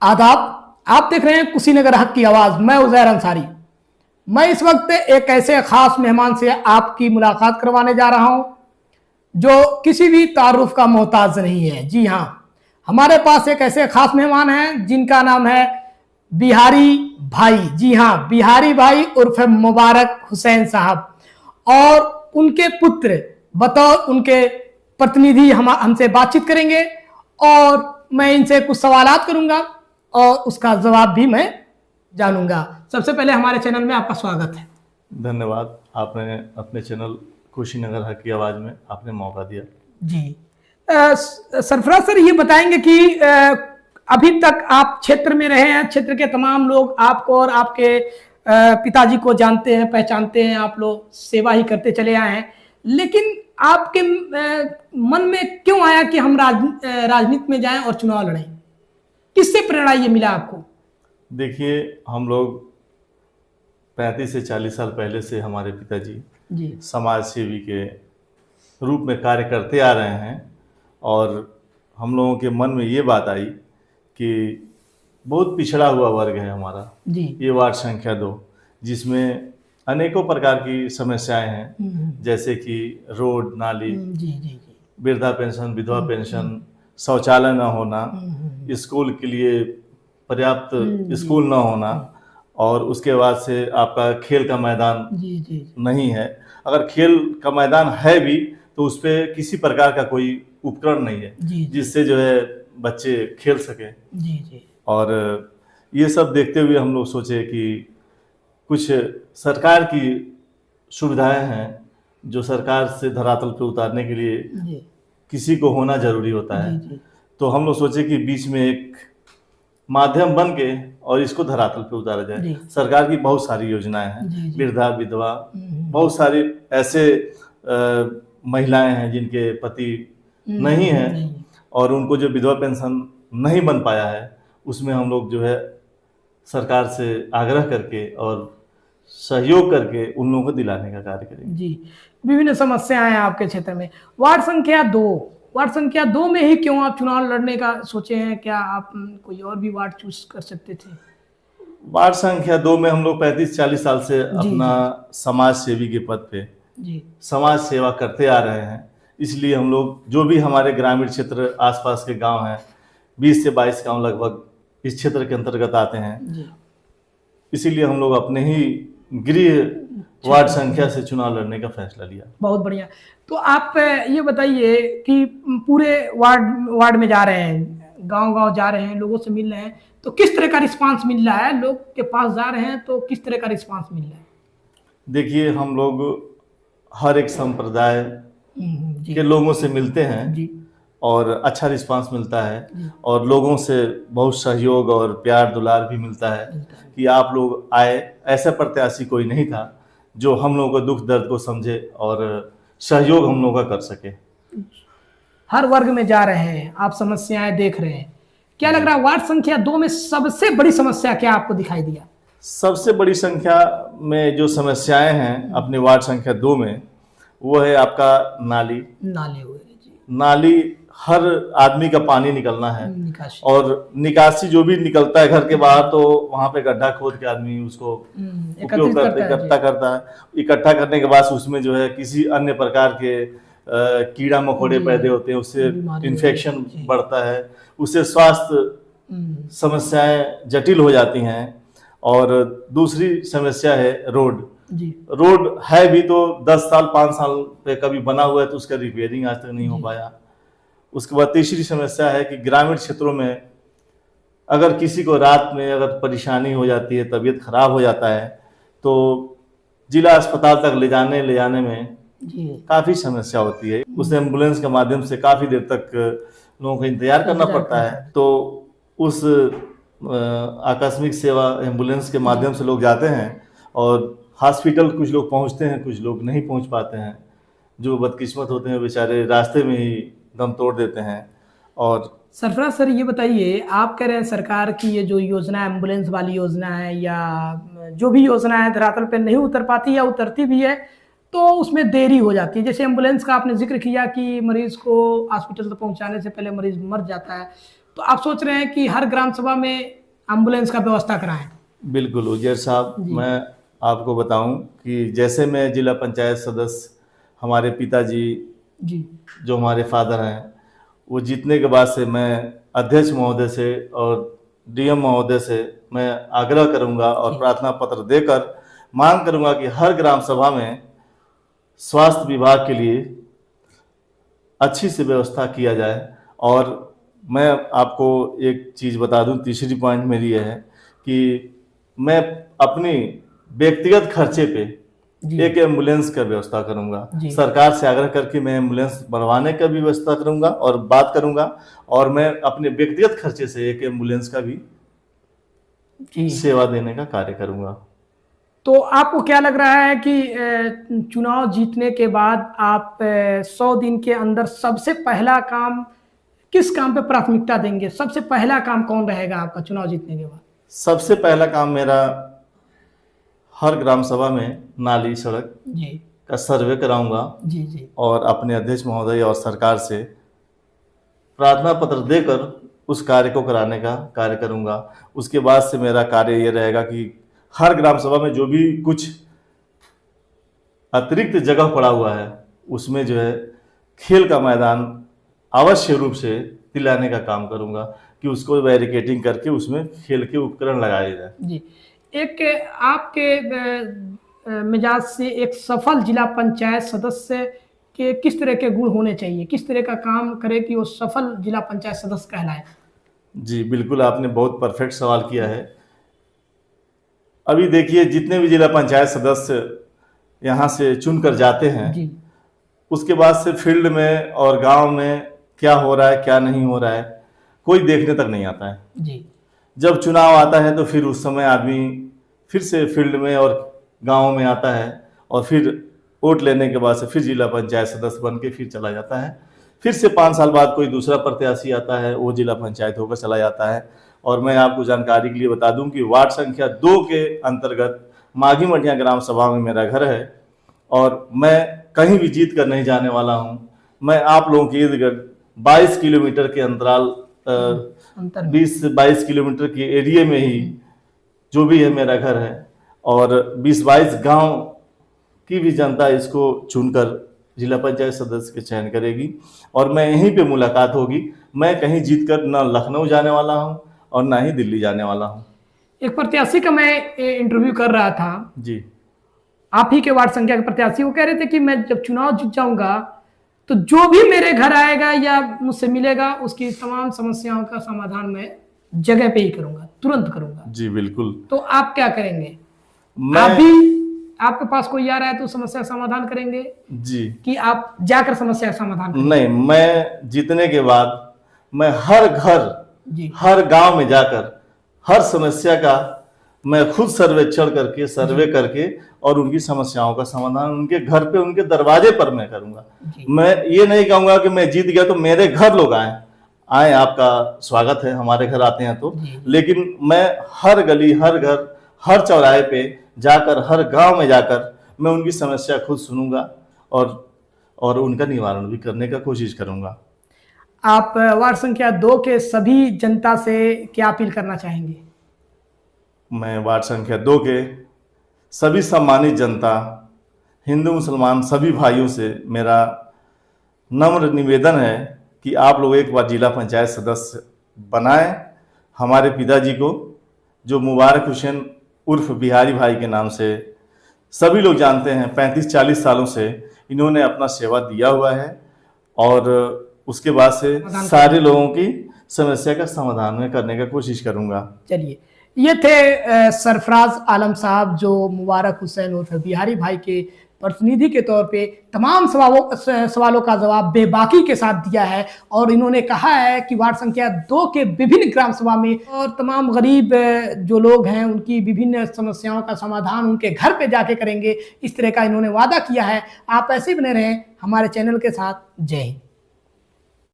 आदाब। आप देख रहे हैं कुशीनगर हक की आवाज। मैं उजैर अंसारी। मैं इस वक्त एक ऐसे खास मेहमान से आपकी मुलाकात करवाने जा रहा हूं जो किसी भी तारुफ का मोहताज नहीं है। जी हाँ, हमारे पास एक ऐसे खास मेहमान हैं जिनका नाम है बिहारी भाई। जी हाँ, बिहारी भाई उर्फ मुबारक हुसैन साहब, और उनके पुत्र बतौर उनके प्रतिनिधि हमसे बातचीत करेंगे और मैं इनसे कुछ सवालात करूंगा और उसका जवाब भी मैं जानूंगा। सबसे पहले हमारे चैनल में आपका स्वागत है। धन्यवाद। आपने अपने चैनल कुशीनगर हक की आवाज़ में आपने मौका दिया। जी सरफराज सर, ये बताएंगे कि अभी तक आप क्षेत्र में रहे हैं, क्षेत्र के तमाम लोग आपको और आपके पिताजी को जानते हैं, पहचानते हैं, आप लोग सेवा ही करते चले आए हैं, लेकिन आपके मन में क्यों आया कि हम राजनीति में जाएं और चुनाव लड़ें? किससे प्रेरणा ये मिला आपको? देखिए, हम लोग 35 से 40 साल पहले से हमारे पिताजी जी समाज सेवी के रूप में कार्य करते आ रहे हैं और हम लोगों के मन में ये बात आई कि बहुत पिछड़ा हुआ वर्ग है हमारा, जी ये वार्ड संख्या 2, जिसमें अनेकों प्रकार की समस्याएं हैं, जैसे कि रोड, नाली, जी जी जी वृद्धा पेंशन, विधवा पेंशन, शौचालय न होना, स्कूल के लिए पर्याप्त स्कूल न होना, और उसके बाद से आपका खेल का मैदान जी जी नहीं है। अगर खेल का मैदान है भी तो उस पर किसी प्रकार का कोई उपकरण नहीं है जी जिससे जो है बच्चे खेल सकें। जी जी और ये सब देखते हुए हम लोग सोचे कि कुछ सरकार की सुविधाएं हैं जो सरकार से धरातल पे उतारने के लिए जी किसी को होना जरूरी होता है। जी तो हम लोग सोचे कि बीच में एक माध्यम बन के और इसको धरातल पे उतारा जाए। जी। सरकार की बहुत सारी योजनाएं हैं, जी, जी। वृद्धा, विधवा, बहुत सारी ऐसे महिलाएं हैं जिनके पति नहीं है और उनको जो विधवा पेंशन नहीं बन पाया है, उसमें हम लोग जो है सरकार से आग्रह करके और सहयोग करके उन लोगों को दिलाने का कार्य करेंगे। जी, विभिन्न समस्याएं हैं आपके क्षेत्र में। वार्ड संख्या 2 में ही क्यों आप चुनाव लड़ने का सोचे हैं? क्या आप कोई और भी वार्ड चूज कर सकते थे? वार्ड संख्या 2 में हम लोग 35-40 साल से अपना समाज सेवी के पद पे जी समाज सेवा करते आ रहे हैं। इसलिए हम लोग जो भी हमारे ग्रामीण क्षेत्र आसपास के गांव हैं, 20 से 22 गांव लगभग इस क्षेत्र के अंतर्गत आते हैं, जी इसीलिए हम लोग अपने ही गृह वार्ड संख्या से चुनाव लड़ने का फैसला लिया। बहुत बढ़िया। तो आप ये बताइए कि पूरे वार्ड में जा रहे हैं, गांव जा रहे हैं, लोगों से मिल रहे हैं, तो किस तरह का रिस्पांस मिल रहा है? लोग के पास जा रहे हैं तो किस तरह का रिस्पांस मिल रहा है? देखिए, हम लोग हर एक संप्रदाय के लोगों से मिलते हैं जी और अच्छा रिस्पांस मिलता है और लोगों से बहुत सहयोग और प्यार दुलार भी मिलता है कि आप लोग आए। ऐसा प्रत्याशी कोई नहीं था जो हम लोगों को दुख दर्द को समझे और सहयोग हम लोगों का कर सके। हर वर्ग में जा रहे हैं, आप समस्याएं देख रहे हैं। क्या लग रहा है वार्ड संख्या 2 में सबसे बड़ी समस्या क्या आपको दिखाई दिया? सबसे बड़ी संख्या में जो समस्याएं हैं अपने वार्ड संख्या 2 में, वो है आपका नाली वगैरह। जी, नाली हर आदमी का पानी निकलना है निकासी। और निकासी जो भी निकलता है घर के बाहर, तो वहां पे गड्ढा खोद के आदमी उसको उपयोग करता इकट्ठा करता है। इकट्ठा करने के बाद उसमें जो है किसी अन्य प्रकार के कीड़ा मकोड़े पैदा होते हैं, उससे इन्फेक्शन बढ़ता है, उससे स्वास्थ्य समस्याएं जटिल हो जाती हैं। और दूसरी समस्या है रोड। रोड है भी तो 10 साल 5 साल पे कभी बना हुआ है तो उसका रिपेयरिंग आज तक नहीं हो पाया। उसके बाद तीसरी समस्या है कि ग्रामीण क्षेत्रों में अगर किसी को रात में अगर परेशानी हो जाती है, तबीयत खराब हो जाता है, तो जिला अस्पताल तक ले जाने में काफ़ी समस्या होती है। उस एम्बुलेंस के माध्यम से काफ़ी देर तक लोगों को इंतजार करना पड़ता है। तो उस आकस्मिक सेवा एम्बुलेंस के माध्यम से लोग जाते हैं और हॉस्पिटल कुछ लोग पहुंचते हैं, कुछ लोग नहीं पहुंच पाते हैं। जो बदकिस्मत होते हैं बेचारे रास्ते में ही दम तोड़ देते हैं। और सरफराज सर, ये बताइए, आप कह रहे हैं सरकार की ये जो योजना एम्बुलेंस वाली योजना है या जो भी योजना है धरातल पर नहीं उतर पाती या उतरती भी है तो उसमें देरी हो जाती है। जैसे एम्बुलेंस का आपने जिक्र किया कि मरीज को हॉस्पिटल तक पहुंचाने से पहले मरीज मर जाता है, तो आप सोच रहे हैं कि हर ग्राम सभा में एम्बुलेंस का व्यवस्था कराएं? बिल्कुल उजैर साहब, मैं आपको बताऊं कि जैसे मैं जिला पंचायत सदस्य, हमारे पिताजी जी जो हमारे फादर हैं, वो जीतने के बाद से मैं अध्यक्ष महोदय से और डीएम महोदय से मैं आग्रह करूंगा और प्रार्थना पत्र देकर मांग करूंगा कि हर ग्राम सभा में स्वास्थ्य विभाग के लिए अच्छी से व्यवस्था किया जाए। और मैं आपको एक चीज़ बता दूं, तीसरी पॉइंट मेरी यह है कि मैं अपनी व्यक्तिगत खर्चे पे एक एम्बुलेंस का व्यवस्था करूंगा। सरकार से आग्रह करके मैं एम्बुलेंस बनवाने का भी व्यवस्था करूंगा और बात करूंगा, और मैं अपने व्यक्तिगत खर्चे से एक एम्बुलेंस का भी सेवा देने का कार्य करूंगा। तो आपको क्या लग रहा है कि चुनाव जीतने के बाद आप 100 दिन के अंदर सबसे पहला काम किस काम पे प्राथमिकता देंगे? सबसे पहला काम कौन रहेगा आपका चुनाव जीतने के बाद? सबसे पहला काम मेरा हर ग्राम सभा में नाली सड़क का सर्वे कराऊंगा और अपने अध्यक्ष महोदय और सरकार से प्रार्थना पत्र देकर उस कार्य को कराने का कार्य करूंगा। उसके बाद से मेरा कार्य ये रहेगा कि हर ग्राम सभा में जो भी कुछ अतिरिक्त जगह पड़ा हुआ है उसमें जो है खेल का मैदान अवश्य रूप से दिलाने का काम करूंगा कि उसको बैरिकेडिंग करके उसमें खेल के उपकरण लगाए जाए। जी, एक आपके मिजाज से एक सफल जिला पंचायत सदस्य के किस तरह के गुण होने चाहिए, किस तरह का काम करे कि वो सफल जिला पंचायत सदस्य कहलाए? जी बिल्कुल, आपने बहुत परफेक्ट सवाल किया है। अभी देखिए, जितने भी जिला पंचायत सदस्य यहाँ से चुनकर जाते हैं उसके बाद से फील्ड में और गांव में क्या हो रहा है क्या नहीं हो रहा है कोई देखने तक नहीं आता है। जब चुनाव आता है तो फिर उस समय आदमी फिर से फील्ड में और गांव में आता है और फिर वोट लेने के बाद से फिर जिला पंचायत सदस्य बन के फिर चला जाता है। फिर से 5 साल बाद कोई दूसरा प्रत्याशी आता है, वो जिला पंचायत होकर चला जाता है। और मैं आपको जानकारी के लिए बता दूं कि वार्ड संख्या 2 के अंतर्गत माघी मटिया ग्राम सभा में मेरा घर है और मैं कहीं भी जीत कर नहीं जाने वाला हूं। मैं आप लोगों के इर्द गिर्द 22 किलोमीटर के अंतराल 20 से 22 किलोमीटर के एरिया में ही जो भी है मेरा घर है और 20-22 गांव की भी जनता इसको चुनकर जिला पंचायत सदस्य के चयन करेगी और मैं यहीं पे मुलाकात होगी। मैं कहीं जीतकर न लखनऊ जाने वाला हूं और ना ही दिल्ली जाने वाला हूं। एक प्रत्याशी का मैं इंटरव्यू कर रहा था जी, आप ही के वार्ड संख्या के प्रत्याशी, वो कह रहे थे कि मैं जब चुनाव जीत जाऊंगा तो जो भी मेरे घर आएगा या मुझसे मिलेगा उसकी तमाम समस्याओं का समाधान मैं जगह पे ही करूंगा, तुरंत करूंगा। जी बिल्कुल। तो आप क्या करेंगे? आप भी, आपके पास कोई आ रहा है तो समस्या समाधान करेंगे जी कि आप जाकर समस्या समाधान करेंगे? नहीं, मैं जीतने के बाद मैं हर घर हर गांव में जाकर हर समस्या का मैं खुद सर्वे करके और उनकी समस्याओं का समाधान उनके घर पे उनके दरवाजे पर मैं करूंगा। मैं ये नहीं कहूंगा कि मैं जीत गया तो मेरे घर लोग आए, आपका स्वागत है, हमारे घर आते हैं तो, लेकिन मैं हर गली हर घर हर चौराहे पे जाकर हर गांव में जाकर मैं उनकी समस्या खुद सुनूंगा और उनका निवारण भी करने का कोशिश करूंगा। आप वार्ड संख्या 2 के सभी जनता से क्या अपील करना चाहेंगे? मैं वार्ड संख्या 2 के सभी सम्मानित जनता, हिंदू मुसलमान सभी भाइयों से मेरा नम्र निवेदन है कि आप लोग एक बार जिला पंचायत सदस्य बनाएं हमारे पिताजी को, जो मुबारक हुसैन उर्फ बिहारी भाई के नाम से सभी लोग जानते हैं। 35-40 सालों से इन्होंने अपना सेवा दिया हुआ है और उसके बाद से सारे लोगों की समस्या का समाधान में करने का कोशिश करूंगा। चलिए, ये थे सरफराज आलम साहब जो मुबारक हुसैन उर्फ बिहारी भाई के प्रतिनिधि के तौर पे तमाम सवालों का जवाब बेबाकी के साथ दिया है और इन्होंने कहा है कि वार्ड संख्या 2 के विभिन्न ग्राम सभा में और तमाम गरीब जो लोग हैं उनकी विभिन्न समस्याओं का समाधान उनके घर पे जाके करेंगे। इस तरह का इन्होंने वादा किया है। आप ऐसे बने रहें हमारे चैनल के साथ। जय हिंद।